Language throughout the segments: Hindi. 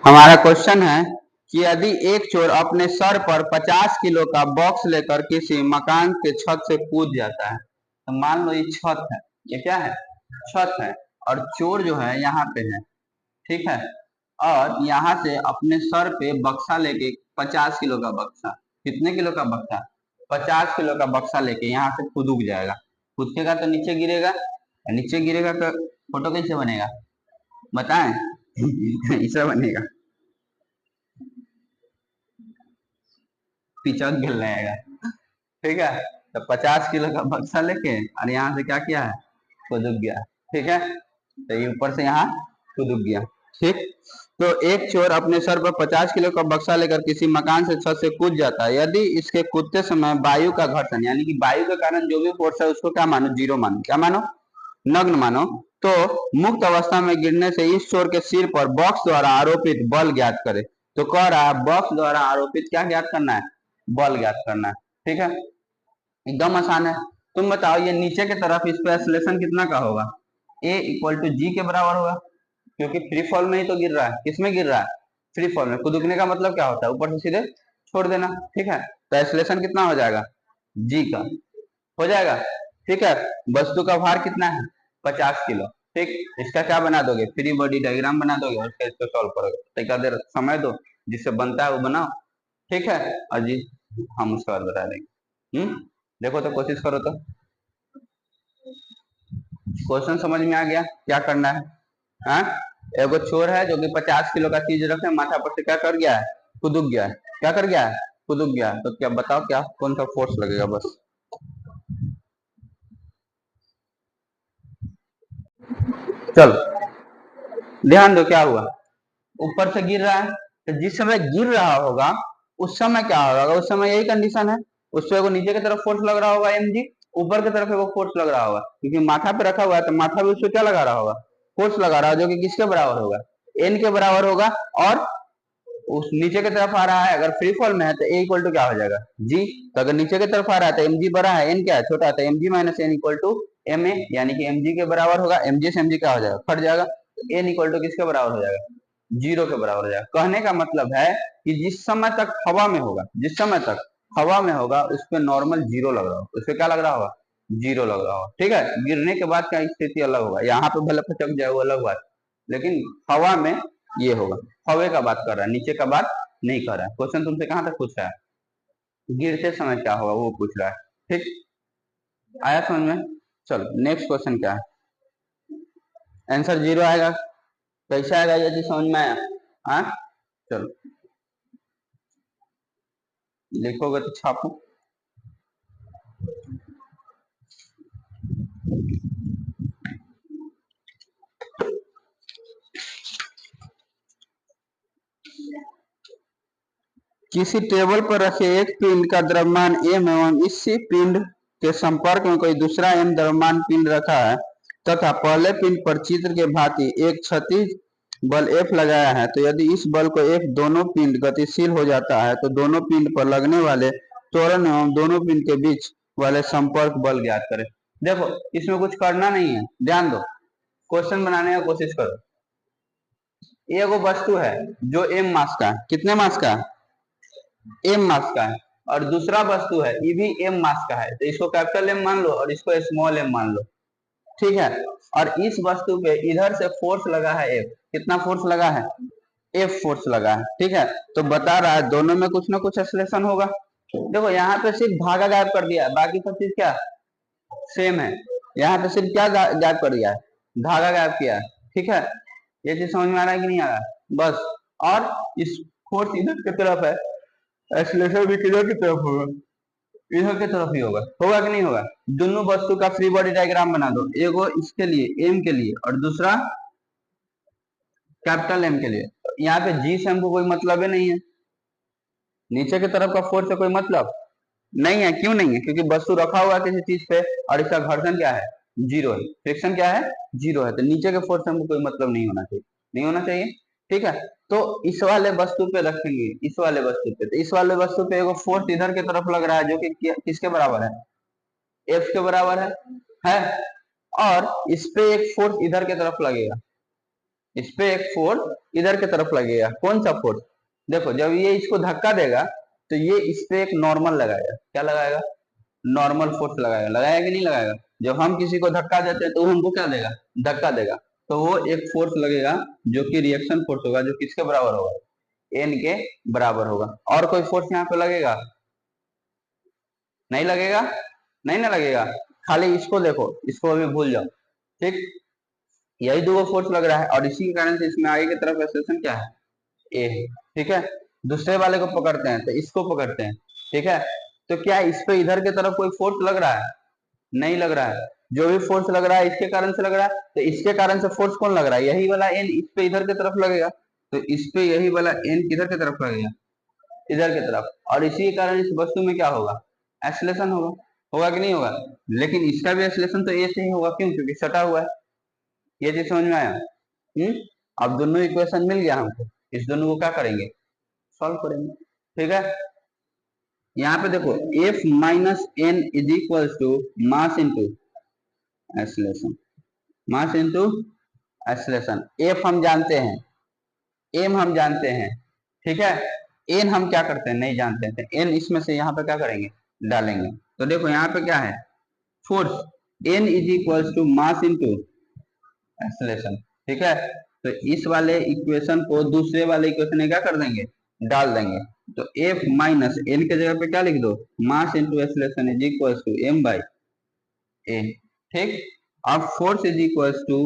हमारा क्वेश्चन है कि यदि एक चोर अपने सर पर 50 किलो का बॉक्स लेकर किसी मकान के छत से कूद जाता है, तो मान लो ये छत है, ये क्या है, छत है, और चोर जो है यहाँ पे है, ठीक है, और यहाँ से अपने सर पे बक्सा लेके 50 किलो का बक्सा, कितने किलो का बक्सा, 50 किलो का बक्सा लेके यहाँ से कूद जाएगा, कूदेगा तो नीचे गिरेगा, नीचे गिरेगा तो फोटो कैसे बनेगा बताएं ऐसा बनेगा, पिचक गिर जाएगा, ठीक है। तो 50 किलो का बक्सा लेके और यहाँ से क्या किया है, कूद गया, ठीक है, तो ये ऊपर से यहाँ कूद गया, ठीक। तो एक चोर अपने सर पर 50 किलो का बक्सा लेकर किसी मकान से छत से कूद जाता है, यदि इसके कूदते समय वायु का घर्षण यानी कि वायु के कारण जो भी फोर्स है उसको क्या मानो, जीरो मानो, क्या मानो, नग्न मानो, तो मुक्त अवस्था में गिरने से इस चोर के सिर पर बॉक्स द्वारा आरोपित बल ज्ञात करे। तो कह रहा है बॉक्स द्वारा आरोपित क्या ज्ञात करना है, बल ज्ञात करना है, ठीक है, एकदम आसान है। तुम बताओ ये नीचे की तरफ इस पे एक्सेलरेशन कितना का होगा, A इक्वल टू जी के बराबर होगा, क्योंकि फ्री फॉल में ही तो गिर रहा है, किसमें गिर रहा है, फ्री फॉल में। कूदने का मतलब क्या होता है, ऊपर से सीधे छोड़ देना, ठीक है, तो एक्सेलरेशन कितना हो जाएगा, जी का हो जाएगा, ठीक है। वस्तु का भार कितना है, 50 किलो, ठीक। इसका क्या बना दोगे, फ्री बॉडी डायग्राम बना दोगे और इसको सॉल्व करोगे, तो देर समय दो, जिससे बनता है वो बनाओ, ठीक है, और जी हम उसका बाद बता देंगे। देखो तो कोशिश करो, तो क्वेश्चन समझ में आ गया क्या करना है, हाँ। एगो चोर है जो कि 50 किलो का चीज रखे माथा पर से क्या कर गया है, कूद गया है, क्या कर गया है, कूद गया, तो क्या बताओ क्या कौन सा फोर्स लगेगा, बस चल ध्यान दो क्या हुआ, ऊपर से गिर रहा है, तो जिस समय गिर रहा होगा उस समय क्या होगा, उस समय यही कंडीशन है, उस पर नीचे की तरफ फोर्स लग रहा होगा mg, ऊपर की तरफ वो फोर्स लग रहा होगा, क्योंकि माथा पे रखा हुआ है तो माथा भी उसको क्या लगा रहा होगा, फोर्स लगा रहा है, जो कि किसके बराबर होगा, n के बराबर होगा, और उस नीचे की तरफ आ रहा है, अगर फ्री फॉल में है तो a इक्वल टू क्या हो जाएगा, g, तो अगर नीचे की तरफ आ रहा है तो mg बड़ा है, n क्या है, छोटा है, तो mg minus n equal to ma, यानी कि mg के बराबर होगा, mg से mg क्या हो जाएगा, फट जाएगा, n इक्वल टू किसके बराबर हो जाएगा, जीरो के बराबर हो जाएगा। कहने का मतलब है कि जिस समय तक हवा में होगा, जिस समय तक हवा में होगा उस पर नॉर्मल जीरो लग रहा होगा, उस पर क्या लग रहा होगा, जीरो लग रहा होगा, ठीक है। गिरने के बाद क्या स्थिति अलग होगा, यहाँ पे भले फटक जाए वो अलग बात, लेकिन हवा में ये होगा, हवे का बात कर रहा है, नीचे का बात नहीं कर रहा है। क्वेश्चन तुमसे कहां तक पूछ रहा है, गिरते समय क्या होगा वो पूछ रहा है, ठीक, आया समझ में। चलो नेक्स्ट क्वेश्चन क्या है, आंसर जीरो आएगा, कैसे आएगा ये चीज समझ में आया, हाँ चलो लिखोगे तो छापो। किसी टेबल पर रखे एक पिंड का द्रव्यमान m एवं इसी पिंड के संपर्क में कोई दूसरा m द्रव्यमान पिंड रखा है तथा पहले पिंड पर चित्र के भांति एक क्षैतिज बल F लगाया है, तो यदि इस बल को F दोनों पिंड गतिशील हो जाता है तो दोनों पिंड पर लगने वाले त्वरण एवं दोनों पिंड के बीच वाले संपर्क बल ज्ञात करें। देखो इसमें कुछ करना नहीं है, ध्यान दो, क्वेश्चन बनाने की कोशिश करो। ये वो वस्तु है जो m मास का है, कितने मास का है, m मास का है, और दूसरा वस्तु है ये भी m मास का है, तो इसको कैपिटल M मान लो और इसको स्मॉल m मान लो, ठीक है। और इस वस्तु पे इधर से फोर्स लगा है F, कितना फोर्स लगा है, F फोर्स लगा है, ठीक है। तो बता रहा है दोनों में कुछ ना कुछ एक्सेलरेशन होगा। देखो यहाँ पे सिर्फ धागा गायब कर दिया है, बाकी सब चीज क्या सेम है, यहाँ पे सिर्फ क्या गायब कर दिया है, धागा गायब किया है, ठीक है। ये चीज समझ में आ रहा है कि नहीं आ रहा है, बस। और इस फोर्स इधर की तरफ है, एक्सेलरेशन भी किधर की तरफ होगा, इधर की तरफ ही होगा, होगा कि नहीं होगा। दोनों वस्तु का फ्री बॉडी डायग्राम बना दो, एगो इसके लिए एम के लिए और दूसरा कैपिटल एम के लिए। यहाँ पे जी से हमको कोई मतलब ही नहीं है, नीचे की तरफ का फोर्स से कोई मतलब नहीं है, क्यों नहीं है, क्योंकि वस्तु रखा हुआ है किसी चीज पे और इसका घर्षण क्या है, जीरो है, फ्रिक्शन क्या है, जीरो है, तो नीचे के फोर्स से हमको कोई मतलब नहीं होना चाहिए, नहीं होना चाहिए, ठीक है। तो इस वाले वस्तु पे रखेंगे, इस वाले वस्तु पे, तो इस वाले वस्तु पे एगो फोर्स इधर की तरफ लग रहा है जो कि किसके बराबर है, एफ के बराबर है और इस पे एक फोर्स इधर की तरफ लगेगा, इस पे एक फोर्स इधर की तरफ लगेगा। कौन सा फोर्स? देखो जब ये इसको धक्का देगा तो ये इस पे एक नॉर्मल लगाएगा। क्या लगाएगा? नॉर्मल फोर्स लगाएगा। लगाएगा कि नहीं लगाएगा? जब हम किसी को धक्का देते हैं तो वो हमको क्या देगा? धक्का देगा। तो वो एक फोर्स लगेगा जो कि रिएक्शन फोर्स होगा, जो किसके बराबर होगा? एन के बराबर होगा। और कोई फोर्स यहाँ पे लगेगा? नहीं लगेगा, नहीं ना लगेगा। खाली इसको देखो, इसको अभी भूल जाओ। ठीक, यही दो फोर्स लग रहा है और इसी के कारण से इसमें आगे की तरफ एक्सेलरेशन क्या है? ए है। ठीक है, दूसरे वाले को पकड़ते हैं तो इसको पकड़ते हैं। ठीक है, तो क्या इस पे इधर की तरफ कोई फोर्स लग रहा है? नहीं लग रहा है। जो भी फोर्स लग रहा है इसके कारण से लग रहा है, तो इसके कारण से फोर्स कौन लग रहा है? यही वाला एन इस पे इधर की तरफ लगेगा, तो इस पे यही वाला एन किधर की तरफ लगेगा? इधर की तरफ। और इसी के कारण इस वस्तु में क्या होगा? एक्सेलरेशन होगा। होगा कि नहीं होगा? लेकिन इसका भी एक्सेलरेशन तो ए से ही होगा, क्यों? क्योंकि सटा हुआ है। ये चीज समझ में आया? अब दोनों इक्वेशन मिल गया हमको, इस दोनों को क्या करेंगे? सॉल्व करेंगे। ठीक है, यहाँ पे देखो F minus N is equal to mass into acceleration, mass into acceleration. F हम जानते हैं, M हम जानते हैं। ठीक है, N हम क्या करते हैं? नहीं जानते हैं। N इसमें से यहाँ पे क्या करेंगे? डालेंगे। तो देखो यहाँ पे क्या है? Force N is equal to mass into acceleration. ठीक है, तो इस वाले इक्वेशन को दूसरे वाले इक्वेशन में क्या कर देंगे? डाल देंगे। तो F माइनस एन के जगह पे क्या लिख दो? Mass into acceleration is equal to m by A. ठीक, अब force is equal to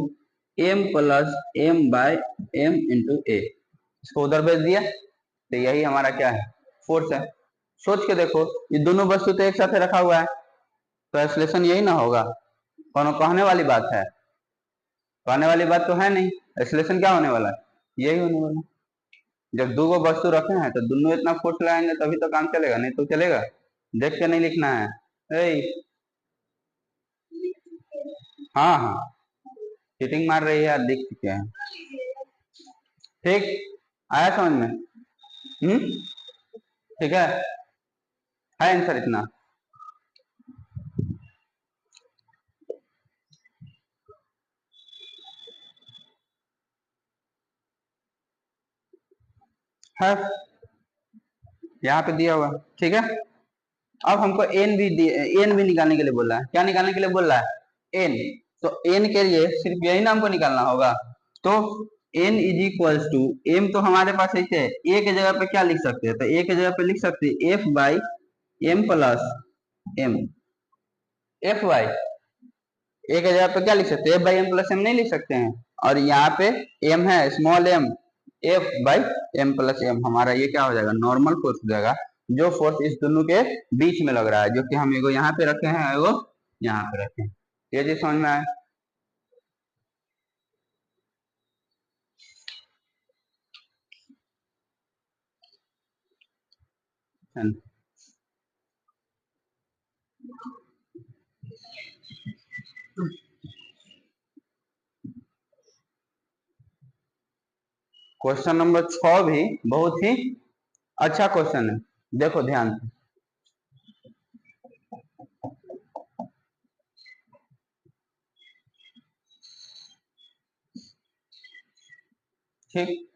m plus m by m into A. इसको उधर भेज दिया, तो यही हमारा क्या है? फोर्स है। सोच के देखो, ये दोनों वस्तु तो एक साथ रखा हुआ है, तो एक्सेलरेशन यही ना होगा। कौन कहने वाली बात है? कहने वाली बात तो है नहीं। एक्सेलरेशन क्या होने वाला है? यही होने वाला है। जब दो गो वस्तु रखे हैं तो दोनों इतना फोर्स लगाएंगे तभी तो काम चलेगा, नहीं तो चलेगा? देख के नहीं लिखना है। हाँ हाँ, चीटिंग मार रही है यार, दिख चुके हैं। ठीक, आया समझ में? ठीक है आंसर इतना। है यहाँ पे दिया हुआ। ठीक है, अब हमको एन भी निकालने के लिए बोल रहा है। क्या निकालने के लिए बोल रहा है? एन। तो एन के लिए सिर्फ यही ना हमको निकालना होगा। तो N is equal to M, तो हमारे पास ऐसे है, ए के जगह पे क्या लिख सकते हैं? तो ए के जगह पे लिख सकते हैं F by M plus M. F by A के जगह पे क्या लिख सकते हैं? F by M plus M नहीं लिख सकते हैं? और यहाँ पे एम है, small M, F by M plus M. हमारा ये क्या हो जाएगा? नॉर्मल फोर्स हो जाएगा, जो फोर्स इस दोनों के बीच में लग रहा है, जो कि हम एगो यहाँ पे रखे हैं, एगो यहाँ पे रखे हैं। ये चीज समझ में आए? क्वेश्चन नंबर 6 भी बहुत ही अच्छा क्वेश्चन है, देखो ध्यान से। ठीक,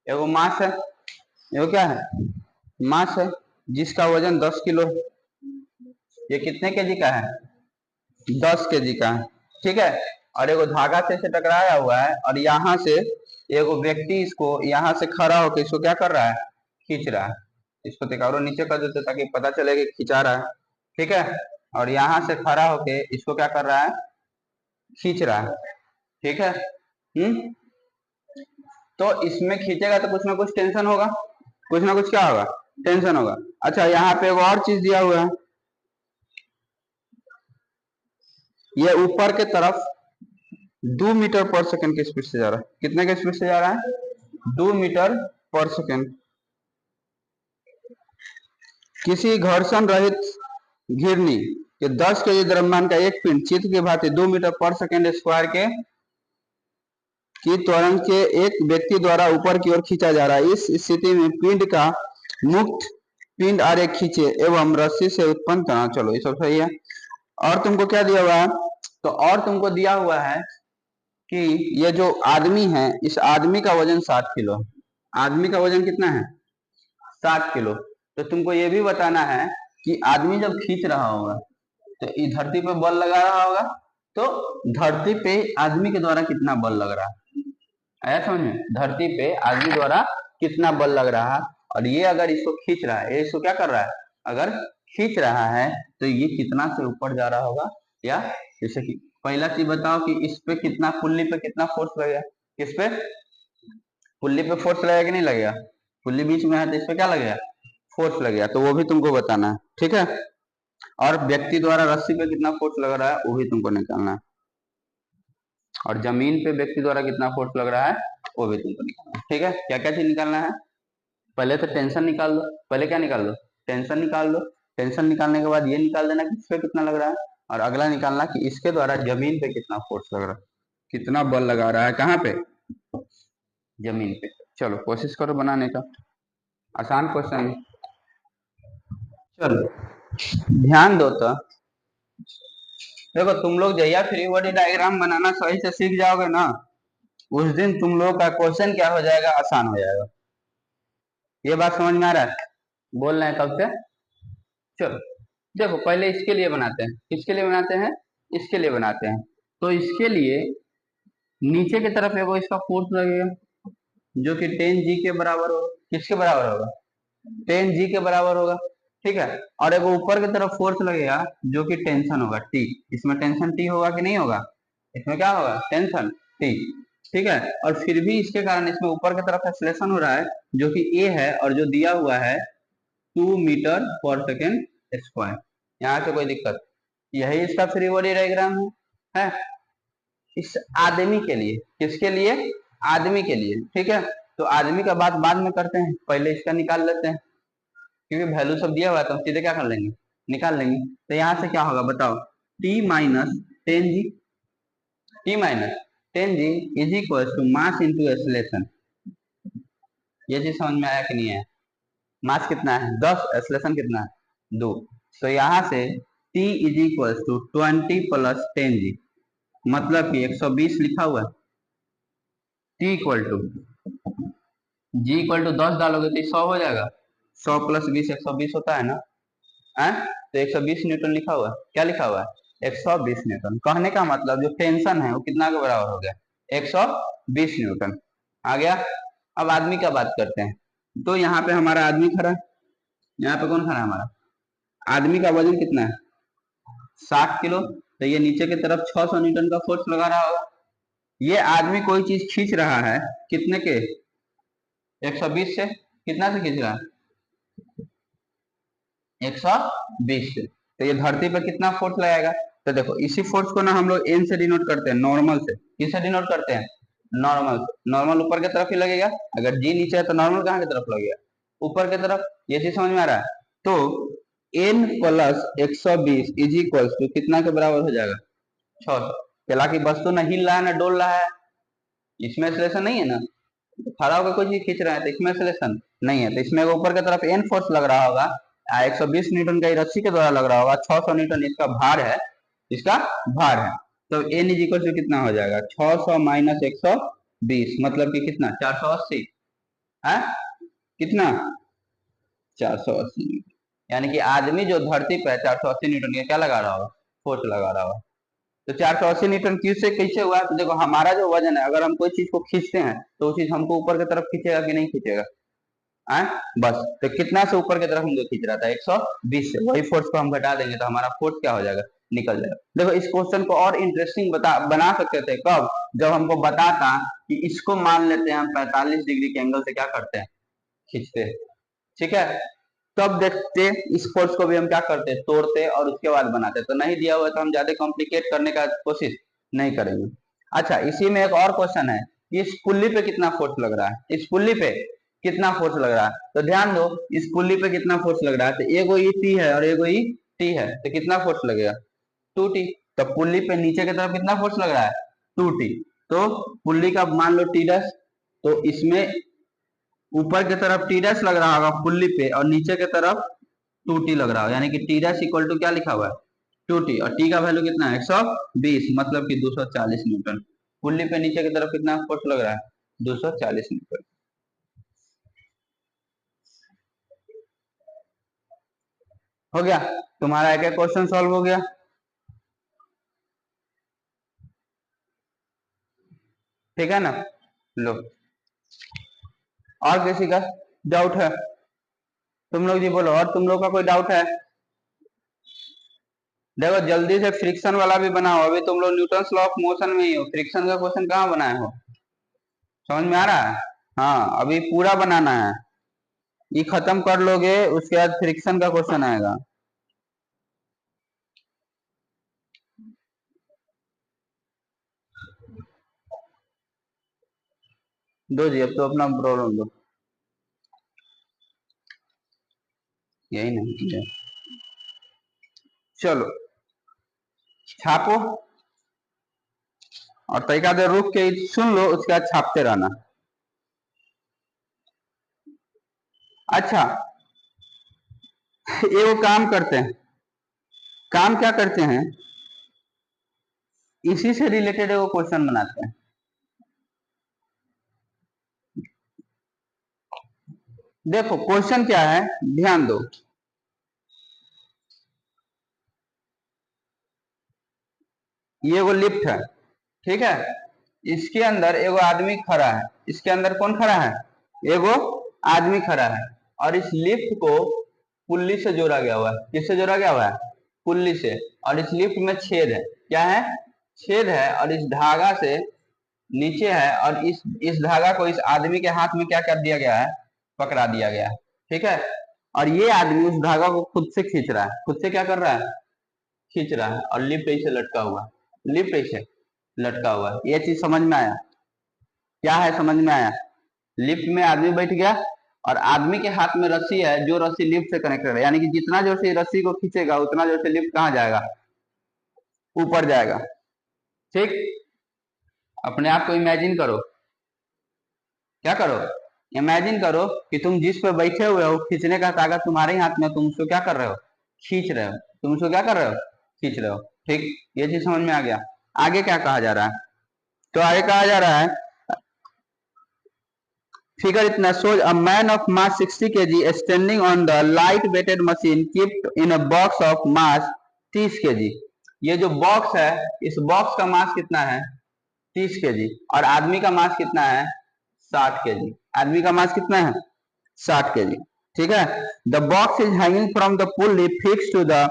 एगो मास है, एगो क्या है? मास है, जिसका वजन 10 किलो है। ये कितने केजी का है? 10 केजी का है। ठीक है, और एगो धागा से टकराया हुआ है, और यहाँ से एगो व्यक्ति इसको यहाँ से खड़ा होकर इसको क्या कर रहा है? खींच रहा है। इसको तिकारो नीचे कर देते ताकि पता चले कि खींचा रहा है। ठीक है, और यहाँ से खड़ा होके इसको क्या कर रहा है? खींच रहा है। ठीक है, तो इसमें खींचेगा तो कुछ ना कुछ टेंशन होगा, कुछ ना कुछ क्या होगा? टेंशन होगा। अच्छा, यहाँ पे एक और चीज दिया हुआ है, ये ऊपर के तरफ 2 मीटर पर सेकंड की स्पीड से जा रहा है। कितने की स्पीड से जा रहा है? 2 मीटर पर सेकंड। किसी घर्षण रहित घिरनी के 10 केजी द्रव्यमान का एक पिंड चित्र की भांति 2 मीटर पर सेकंड स्क्वायर के की त्वरण के एक व्यक्ति द्वारा ऊपर की ओर खींचा जा रहा है। इस स्थिति में पिंड का मुक्त पिंड आरेख खींचे एवं रस्सी से उत्पन्न तनाव। चलो ये सब सही है। और तुमको क्या दिया हुआ है? तो और तुमको दिया हुआ है कि ये जो आदमी है, इस आदमी का वजन 60 किलो है। आदमी का वजन कितना है? 60 किलो। तो तुमको ये भी बताना है कि आदमी जब खींच रहा होगा तो इस धरती पे बल लगा रहा होगा, तो धरती पे आदमी के द्वारा कितना बल लग रहा है, आया समझ में? धरती पे आदमी द्वारा कितना बल लग रहा है, और ये अगर इसको खींच रहा है, ये इसको क्या कर रहा है, अगर खींच रहा है तो ये कितना से ऊपर जा रहा होगा। या जैसे कि पहला चीज बताओ कि इस पे कितना, पुल्ली पे कितना फोर्स लगेगा, किस पे, पुल्ली पे फोर्स लगेगा कि नहीं लगेगा? पुल्ली बीच में है तो इस पे क्या लगेगा, फोर्स लगेगा, तो वो भी तुमको बताना है, ठीक है। और व्यक्ति द्वारा रस्सी पे कितना फोर्स लग रहा है वो भी तुमको निकालना है, और जमीन पे व्यक्ति द्वारा कितना फोर्स लग रहा है वो भी तुमको निकालना है, ठीक है। क्या क्या चीज निकालना है? पहले तो टेंशन निकाल दो, पहले क्या निकाल दो, टेंशन निकाल दो। टेंशन निकालने के बाद ये निकाल देना कि इस पे कितना लग रहा है, और अगला निकालना कि इसके द्वारा जमीन पे कितना फोर्स लग रहा है, कितना बल लगा रहा है, कहाँ पे, जमीन पे। चलो कोशिश करो बनाने का, आसान क्वेश्चन। चलो ध्यान दो तो, देखो तुम लोग जहिया फ्री बॉडी डायग्राम बनाना सही से सीख जाओगे ना, उस दिन तुम लोग का क्वेश्चन क्या हो जाएगा, आसान हो जाएगा। ये बात समझ में आ रहा है? बोल रहे हैं कब से? चलो देखो पहले इसके लिए बनाते हैं, किसके लिए बनाते हैं, इसके लिए बनाते हैं। तो इसके लिए नीचे की तरफ एगो इसका फोर्स लगेगा जो कि 10G के बराबर होगा। किसके बराबर होगा? 10G के बराबर होगा, ठीक है। और एगो ऊपर की तरफ फोर्स लगेगा जो कि टेंशन होगा, T। इसमें टेंशन T होगा कि नहीं होगा? इसमें क्या होगा, टेंशन T, ठीक है। और फिर भी इसके कारण इसमें ऊपर की तरफ एक्सेलरेशन हो रहा है जो कि A है, और जो दिया हुआ है 2 मीटर पर सेकेंड स्क्वायर। यहाँ से कोई दिक्कत, यही इसका फ्री बॉडी डायग्राम है इस आदमी के लिए। किसके लिए? आदमी के लिए, ठीक है। तो आदमी का बात बाद में करते हैं, पहले इसका निकाल लेते हैं, क्योंकि वैल्यू सब दिया हुआ है तो हम सीधे क्या कर लेंगे, निकाल लेंगे। तो यहाँ से क्या होगा बताओ, T minus 10G, T minus 10G is equal to mass into acceleration. ये चीज समझ में आया कि नहीं है? मास कितना है 10, एक्सेलरेशन कितना है 2। तो यहाँ से T is equal to 20 plus 10G, मतलब कि 120 लिखा हुआ है। T equal to G equal to 10 डालोगे तो 100 हो जाएगा, 100 प्लस 20 120 होता है ना, है? तो 120 न्यूटन लिखा हुआ है। क्या लिखा हुआ है? 120 न्यूटन। कहने का मतलब जो टेंशन है वो कितना के बराबर हो गया, 120 न्यूटन। आ गया। अब आदमी का बात करते हैं। तो यहाँ पे हमारा आदमी खड़ा है, यहाँ पे कौन खड़ा है हमारा आदमी, का वजन कितना है 60 किलो। तो ये नीचे की तरफ 600 न्यूटन का फोर्स लगा रहा होगा। ये आदमी कोई चीज खींच रहा है कितने के, 120 से। कितना से खींच रहा है, 120 से। तो ये धरती पर कितना फोर्स लगाएगा, तो देखो इसी फोर्स को ना हम लोग एन से डिनोट करते हैं, नॉर्मल से। किससे डिनोट करते हैं, नॉर्मल। नॉर्मल ऊपर की तरफ ही लगेगा, अगर जी नीचे है तो नॉर्मल कहाँ की तरफ लगेगा, ऊपर की तरफ। ये चीज समझ में आ रहा है? तो n plus 120 is equal to कितना के बराबर हो जाएगा, 600। हालांकि वस्तु न हिल रहा है न डोल रहा है, इसमें एक्सेलरेशन नहीं है ना, खड़ा होकर कोई चीज खींच रहा है तो इसमें एक्सेलरेशन नहीं है, तो इसमें ऊपर की तरफ एन फोर्स लग रहा होगा, 120 न्यूटन का रस्सी के द्वारा लग रहा होगा, 600 न्यूटन इसका भार है, इसका भार है। तो एन इज इक्वल टू कितना हो जाएगा, 600 माइनस 120, मतलब कि कितना, 480 है, कितना 480। यानी कि आदमी जो धरती पे 480 न्यूटन का क्या लगा रहा होगा, फोर्स लगा रहा होगा। तो 480 न्यूटन किससे कैसे हुआ, तो देखो हमारा जो वजन है, अगर हम कोई चीज को खींचते हैं तो वो चीज हमको ऊपर की तरफ खींचेगा कि नहीं खींचेगा, है? बस तो कितना से ऊपर की तरफ हमको खींच रहा था, 120 से। वही फोर्स को हम घटा देंगे तो हमारा फोर्स क्या हो जाएगा, निकल जाएगा। देखो इस क्वेश्चन को और इंटरेस्टिंग बना सकते थे कब, जब हमको बताता कि इसको मान लेते हैं हम 45 डिग्री के एंगल से क्या करते हैं, खींचते हैं, ठीक है। तब देखते इस फोर्स को भी हम क्या करते, तोड़ते और उसके बाद बनाते। तो नहीं दिया हुआ तो हम ज्यादा कॉम्प्लिकेट करने का कोशिश नहीं करेंगे। अच्छा इसी में एक और क्वेश्चन है, इस पुल्ली पे कितना फोर्स लग रहा है, इस पुल्ली पे कितना फोर्स लग रहा है। तो ध्यान दो इस पुल्ली पे कितना फोर्स लग रहा है, तो एगो ई टी है और एगो ई टी है, तो कितना फोर्स लगेगा, 2T। तो पुल्ली पे नीचे की तरफ कितना फोर्स लग रहा है, 2T। तो पुल्ली का मान लो T डैश, तो इसमें ऊपर की तरफ टी डैश लग रहा होगा पुल्ली पे, और नीचे की तरफ 2T लग रहा होगा, यानी कि T डैश इक्वल टू क्या लिखा हुआ है, 2t, और t का वैल्यू कितना है 120, मतलब कि 240 न्यूटन। पुल्ली पे नीचे की तरफ कितना फोर्स लग रहा है 240 न्यूटन। हो गया तुम्हारा एक एक क्वेश्चन सॉल्व हो गया। ठीक है ना। लो, और किसी का डाउट है? तुम लोग जी बोलो, और तुम लोग का कोई डाउट है? देखो जल्दी से फ्रिक्शन वाला भी बनाओ, अभी तुम लोग न्यूटन्स लॉ ऑफ मोशन में ही हो, फ्रिक्शन का क्वेश्चन कहाँ बनाए हो? समझ में आ रहा है? हाँ अभी पूरा बनाना है, ये खत्म कर लोगे उसके बाद फ्रिक्शन का क्वेश्चन आएगा। दो जी, अब तो अपना प्रॉब्लम दो, यही नहीं किया। चलो छापो, और तरीका देर रुक के सुन लो, उसके बाद छापते रहना। अच्छा ये वो काम करते हैं, काम क्या करते हैं, इसी से रिलेटेड वो क्वेश्चन बनाते हैं। देखो क्वेश्चन क्या है, ध्यान दो। ये वो लिफ्ट है, ठीक है, इसके अंदर एगो आदमी खड़ा है, इसके अंदर कौन खड़ा है, एगो आदमी खड़ा है, और इस लिफ्ट को पुल्ली से जोड़ा गया हुआ है। किससे जोड़ा गया हुआ है? पुल्ली से। और इस लिफ्ट में छेद है, क्या है? छेद है, और इस धागा से नीचे है, और इस धागा को इस आदमी के हाथ में क्या कर दिया गया है, पकड़ा दिया गया है। ठीक है, और ये आदमी उस धागा को खुद से खींच रहा है, खुद से क्या कर रहा है, खींच रहा है, और लिफ्ट ऐसे लटका हुआ है, लिफ्ट ऐसे लटका हुआ है। ये चीज समझ में आया? क्या है समझ में आया? लिफ्ट में आदमी बैठ गया, और आदमी के हाथ में रस्सी है, जो रस्सी लिफ्ट से कनेक्टेड है, यानी कि जितना जोर से रस्सी को खींचेगा उतना जोर से लिफ्ट कहाँ जाएगा, ऊपर जाएगा। ठीक, अपने आप को इमेजिन करो, क्या करो, इमेजिन करो कि तुम जिस पे बैठे हुए हो खींचने का ताकत तुम्हारे ही हाथ में, तुम उसको क्या कर रहे हो, खींच रहे हो, तुम उसको क्या कर रहे हो, खींच रहे हो। ठीक, ये चीज समझ में आ गया। आगे क्या कहा जा रहा है, तो आगे कहा जा रहा है, फिगर इतना shows a man of mass 60 kg standing on the light weighted machine kept in a box of mass 30 kg। ये जो बॉक्स है, इस बॉक्स का मास कितना है 30 केजी, और आदमी का मास कितना है 60 केजी। आदमी का मास कितना है 60 केजी। ठीक है, the box is hanging from the pulley fix to the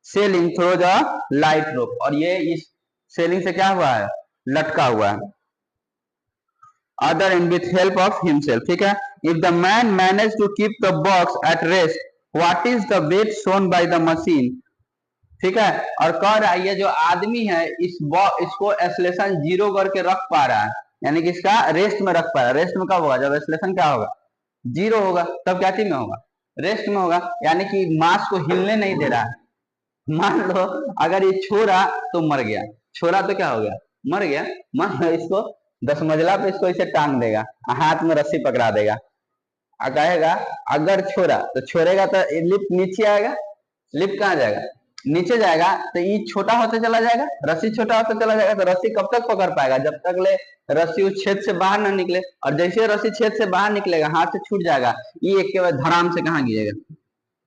ceiling through the light rope, और ये इस सेलिंग से क्या हुआ है, लटका हुआ है, other and with help of himself। ठीक है, if the man managed to keep the box at rest, what is the weight shown by the machine। ठीक है, और कह रहा है ये जो आदमी है इसको एक्सेलेरेशन जीरो करके रख पा रहा है, यानी कि इसका रेस्ट में रख पा रहा है। रेस्ट में कब होगा, जब एक्सेलेरेशन क्या होगा, जीरो होगा, तब क्या चीज में होगा, रेस्ट में होगा, यानी कि मास को हिलने नहीं दे रहा है। मान लो अगर ये छोड़ा तो मर गया, छोड़ा तो क्या हो गया, मर गया। मान लो इसको 10 मंजिला पे इसको ऐसे टांग देगा, हाथ में रस्सी पकड़ा देगा, कहेगा अगर छोड़ा तो छोड़ेगा तो लिफ्ट नीचे आएगा, लिफ्ट कहाँ जाएगा, नीचे जाएगा, तो ये छोटा होते चला जाएगा, रस्सी छोटा होता चला जाएगा, तो रस्सी कब तक पकड़ पाएगा, जब तक ले रस्सी उस छेद से बाहर ना निकले, और जैसे रस्सी छेद से बाहर निकलेगा हाथ से छूट जाएगा, ये एक के बाद धड़ाम से कहाँ गिरेगा,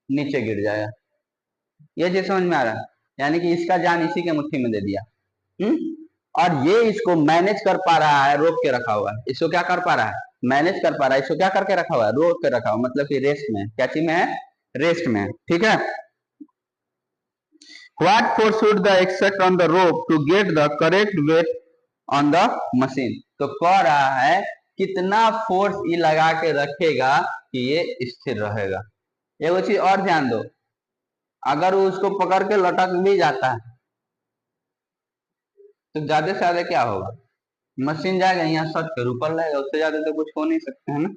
नीचे गिर जाएगा। ये चीज समझ में आ रहा है, यानी कि इसका जान इसी के मुट्ठी में दे दिया। और ये इसको मैनेज कर पा रहा है, रोक के रखा हुआ है, इसको क्या कर पा रहा है, मैनेज कर पा रहा है, इसको क्या करके रखा हुआ है, रोक के रखा हुआ, मतलब कि रेस्ट में, क्या चीज में है, रेस्ट में। ठीक है, what force should the exert on the rope to get the correct weight on the machine। तो कह रहा है कितना फोर्स ये लगा के रखेगा कि ये स्थिर रहेगा। एगो चीज और ध्यान दो, अगर वो उसको पकड़ के लटक भी जाता है तो ज्यादा से ज्यादा क्या होगा, मशीन जाएगा यहाँ सट कर ऊपर लगेगा, उससे ज्यादा तो कुछ हो नहीं सकते है ना।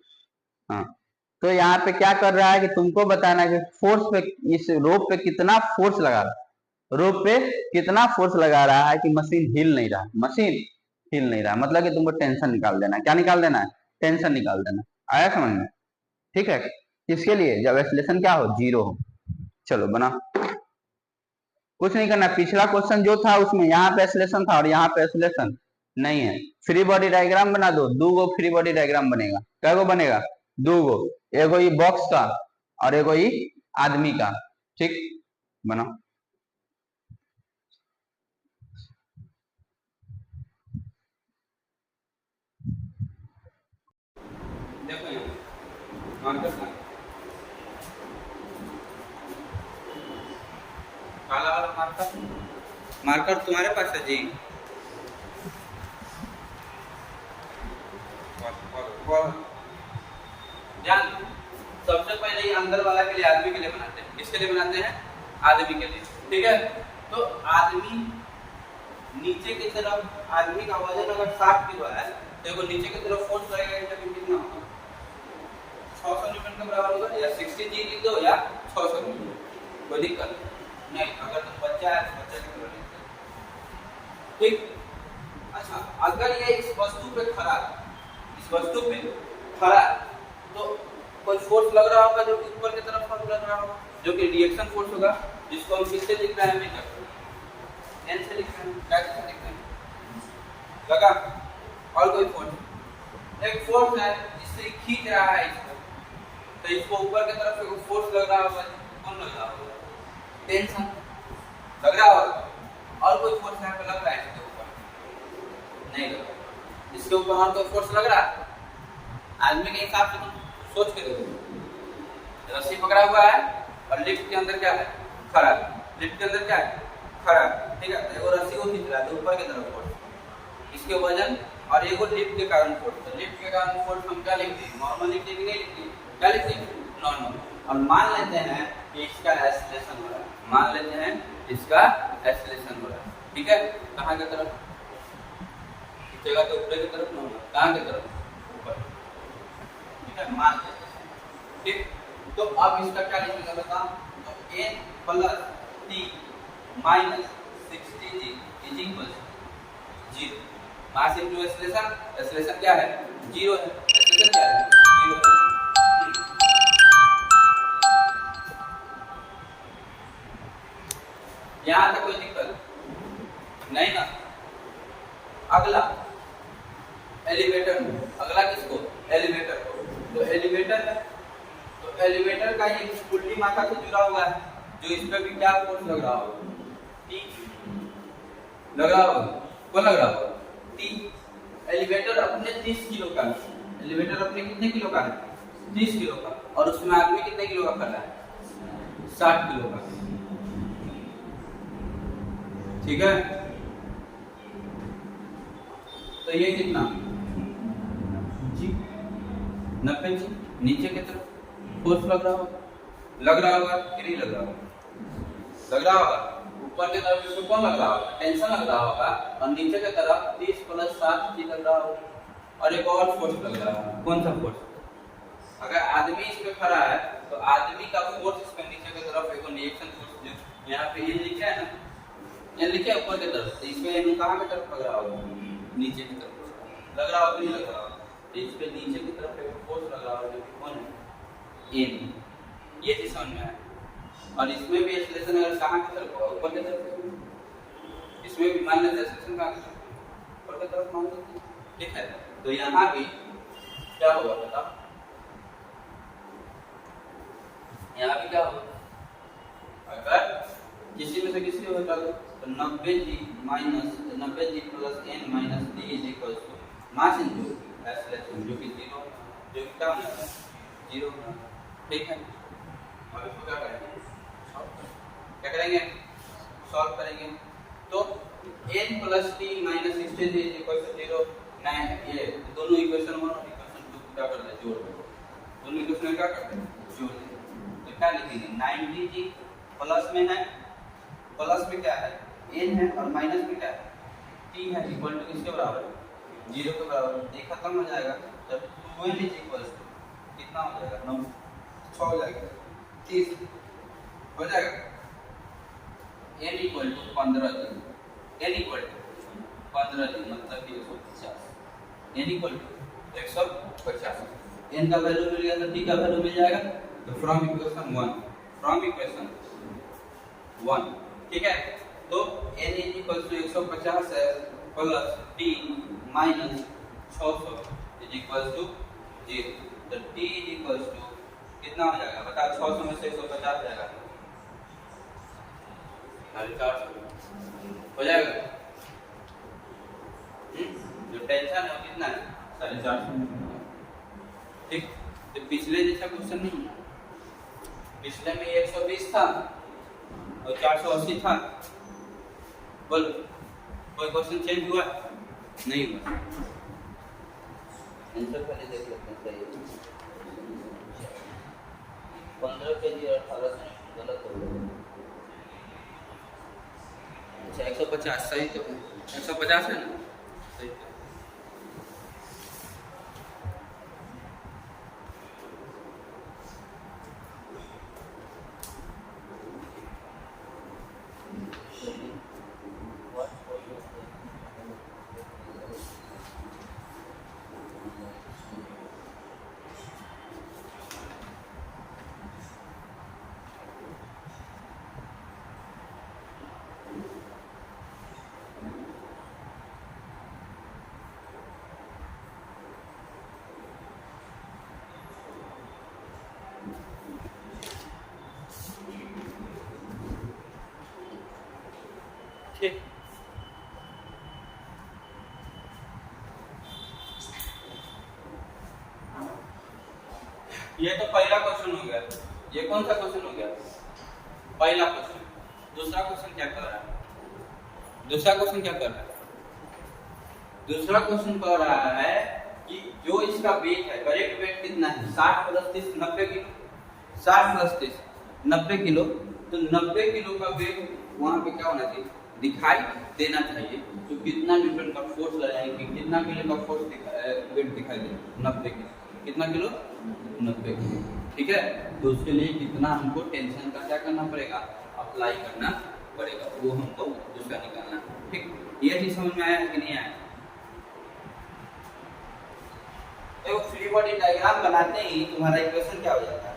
हाँ, तो यहाँ पे क्या कर रहा है कि तुमको बताना है कि फोर्स पे, इस रोप पे कितना फोर्स लगा रहा है, रोप पे कितना फोर्स लगा रहा है कि मशीन हिल नहीं रहा, मशीन हिल नहीं रहा, मतलब कि तुमको टेंशन निकाल देना है। क्या निकाल देना है, टेंशन निकाल देना। आया समझ में? ठीक है, किसके लिए, जब एक्सेलेरेशन क्या हो, जीरो हो। चलो बना। कुछ नहीं करना। पिछला क्वेश्चन जो था उसमें यहाँ पे एक्सेलेरेशन था और यहाँ पे एक्सेलेरेशन नहीं है। फ्री बॉडी डायग्राम बना दो, 2 गो फ्री बॉडी डायग्राम बनेगा। क्या गो बनेगा? 2 गो, एगो ये बॉक्स का और एगो ये आदमी का। ठीक, बनाओ। देखो यहाँ मार्कर काला वाला मार्कर तुम्हारे पास है जी? ध्यान, सबसे पहले ये अंदर वाला के लिए, आदमी के लिए बनाते हैं। किसके लिए बनाते हैं? आदमी के लिए। ठीक है, तो आदमी नीचे की तरफ, आदमी का वजन अगर 60 किलो है तो वो नीचे की तरफ फोर्स लगेगा जब कितना होगा? 600 न्यूटन के बराबर होगा, या 60 जी लिख दो या 600 न्यूटन, कोई दिक्कत नहीं। अगर तुम बच्चा है तो बच्चा की तरह लिख दो। ठीक, अच्छा, अगर ये इस वस्तु पे खड़ा है, इस वस्तु पे खड़ा है, तो कोई फोर्स लग रहा होगा जो कि ऊपर की तरफ फोर्स लग रहा होगा, जो कि रिएक्शन फोर्स होगा, जिसको हम किससे लिख रहे हैं? मीटर, एन से लिख रहे हैं। क्या किससे लिख रहे हैं? लगा। और कोई फोर्स, एक फोर्स है जिससे खींच रहा है इसको, तो इसको ऊपर की तरफ से फोर्स लग रहा होगा। कौन लग रहा होगा? टेंशन लग रहा होगा। और कोई फोर्स यहाँ पे लग रहा है इसके ऊपर? नहीं लग रहा। इसके ऊपर और कोई फोर्स लग रहा है? आदमी के हिसाब से तुम सोच के देखो, रस्सी पकड़ा हुआ है और लिफ्ट के अंदर क्या है? खड़ा है। लिफ्ट के अंदर क्या है? खड़ा है। ठीक है, तो वो रस्सी को खींच रहा है, तो ऊपर की तरफ फोर्स, इसके वजन, और एगो लिफ्ट के कारण फोर्स। तो लिफ्ट के कारण फोर्स हम क्या लिखते हैं? नॉर्मल लिखते हैं कि नहीं लिखते? क्या लिखते हैं? नॉर्मल। और मान लेते हैं कि इसका एक्सेलरेशन हो रहा है, मान लेते हैं इसका एक्सेलरेशन हो रहा है। ठीक है, कहाँ की तरफ? खींचेगा तो ऊपर की तरफ, नॉर्मल। कहाँ की तरफ? ऊपर। ठीक है, मान लेते हैं। ठीक, तो अब इसका क्या लिखेगा बता? तो n plus t minus 60g is equal 0। Mass into acceleration, acceleration क्या है? 0 है। एक्सेलरेशन क्या है? 0 है। यहाँ तक कोई दिक्कत नहीं ना? अगला एलिवेटर, अगला किसको? एलिवेटर को। तो एलिवेटर है, तो एलिवेटर का ये उल्टी माथा से जुड़ा हुआ है, जो इस पे भी क्या फोर्स लग रहा होगा? टी लग रहा होगा। कौन लग रहा होगा? टी। एलिवेटर अपने 30 किलो का है। एलिवेटर अपने कितने किलो का है? 30 किलो का। और उसमें आदमी कितने किलो का खड़ा है? 60 किलो का। ठीक है, तो ये कितना? जी 90 जी। नीचे की तरफ फोर्स लग रहा होगा, लग रहा होगा कि नहीं लग रहा होगा? लग रहा होगा। ऊपर की तरफ इसको कौन लग रहा होगा? टेंशन लग रहा होगा। और नीचे की तरफ 30 प्लस 7 जी लग रहा होगा। और एक और फोर्स लग रहा है। कौन सा फोर्स? अगर आदमी इस पे खड़ा है तो आदमी का फोर्स इस पे नीचे की तरफ एक रिएक्शन फोर्स, जो यहाँ पे ये लिखा है ना, ये लिखे ऊपर की तरफ, तो इसमें एन कहाँ की तरफ लग रहा होगा? नीचे की तरफ लग रहा होगा, नहीं लग रहा होगा? तो इस पे नीचे की तरफ एक फोर्स लग रहा होगा, जो कि कौन है? एन। ये चीज समझ में है। और इसमें भी एक्सेलरेशन अगर कहाँ की तरफ होगा? ऊपर की तरफ। इसमें भी मान लेते हैं एक्सेलरेशन कहाँ की तरफ? ऊपर की तरफ मान लेते हैं। ठीक है, तो यहाँ भी क्या होगा बताओ? यहाँ भी क्या होगा? अगर किसी में से किसी होगा तो 90g minus 90g plus n minus d is equal to mass into acceleration, जो कि 0, जो कि क्या होना है? 0 होना। ठीक है, अब इसको क्या करेंगे? क्या करेंगे? सॉल्व करेंगे। तो n plus t minus 60g is equal to 0। मैं ये दोनों इक्वेशन 1 और इक्वेशन 2 क्या करते हैं? जोड़ देते हैं। दोनों इक्वेशन क्या करते हैं? जोड़ देते हैं। तो क्या लिखेंगे? 90g प्लस में है, प्लस में क्या है? n है, और माइनस में क्या है? t है, इक्वल टू किसके बराबर है? 0 के बराबर। ये खत्म हो जाएगा जब 2n इज इक्वल टू कितना हो जाएगा? 9 6 हो जाएगा, 30 हो जाएगा। n इक्वल टू 15 दिन, n इक्वल टू 15 दिन मतलब कि 150, n इक्वल टू 150। n का वैल्यू मिल गया तो t का वैल्यू मिल जाएगा। तो फ्रॉम इक्वेशन 1 ठीक है। तो n इज इक्वल टू 150 है plus t minus 600 is equal to 0। तो t इज इक्वल टू कितना हो जाएगा बता, 600 में से 150 जाएगा 450 हो जाएगा। जो टेंशन है वो कितना है 450। ठीक, तो पिछले जैसा क्वेश्चन नहीं है, पिछले में 120 था और 480 था। बोल कोई क्वेश्चन चेंज हुआ नहीं हुआ। आंसर पहले देख लेते हैं सही है। 15 kg और 18 से गलत हो गया। अच्छा 150 सही, तो 150 है ना सही। ठीक, ये तो पहला क्वेश्चन हो गया। ये कौन सा क्वेश्चन हो गया? पहला क्वेश्चन। दूसरा क्वेश्चन क्या कर रहा है? दूसरा क्वेश्चन क्या कर रहा है? दूसरा क्वेश्चन कह रहा है कि जो इसका वेट है, करेक्ट वेट कितना है? 60 प्लस 30 90 किलो। 60 plus 30 90 kilo. तो 90 किलो का वेट वहां पे क्या होना चाहिए? दिखाई देना चाहिए। तो कितना न्यूटन का फोर्स लगाएंगे, कितना किलो का फोर्स वेट दिखाई दे? 90 किलो। कितना किलो? 90 किलो। ठीक है, तो उसके लिए कितना हमको टेंशन का क्या करना पड़ेगा? अप्लाई करना पड़ेगा, वो हमको दूसरा निकालना। ठीक, ये चीज समझ में आया है कि नहीं आया? तो फ्री बॉडी डायग्राम बनाते ही तुम्हारा इक्वेशन क्या हो जाता है?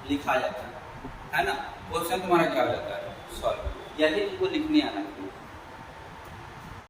लिखा जाता है ना? क्वेश्चन तुम्हारा क्या हो जाता है? सॉल्व। यही तुमको लिखने आना है।